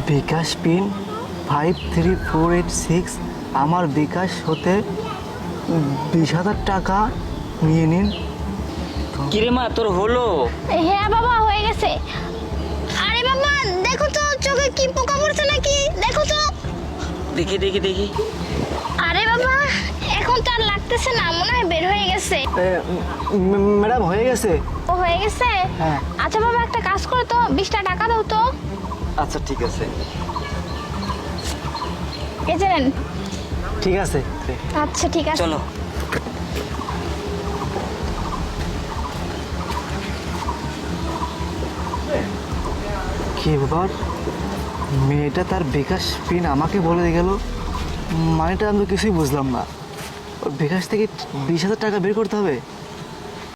বিকাশ pin 53486, আমার বিকাশ হতে 20,000 টাকা নিয়ে নিন। কিরে মা, তোর হলো? হ্যাঁ বাবা, হয়ে গেছে। আরে বাবা দেখো তো, চোখে কি পোকা পড়ছে নাকি, দেখো তো। দেখি দেখি দেখি। আরে বাবা, এখন তো আর লাগতেছে না, মনে হয় বের হয়ে গেছে। ম্যাডাম হয়ে গেছে। ও হয়ে গেছে? হ্যাঁ। আচ্ছা বাবা, একটা কাজ করো তো, 20টা টাকা দাও তো। আচ্ছা ঠিক আছে। এই যে নেন। ঠিক আছে। আচ্ছা ঠিক আছে। চলো। কি ব্যাপার, মেয়েটা তার বিকাশ পিন আমাকে বলে গেল, মানেটা আমি তো কিছুই বুঝলাম না। ওর বিকাশ থেকে 20,000 টাকা বের করতে হবে।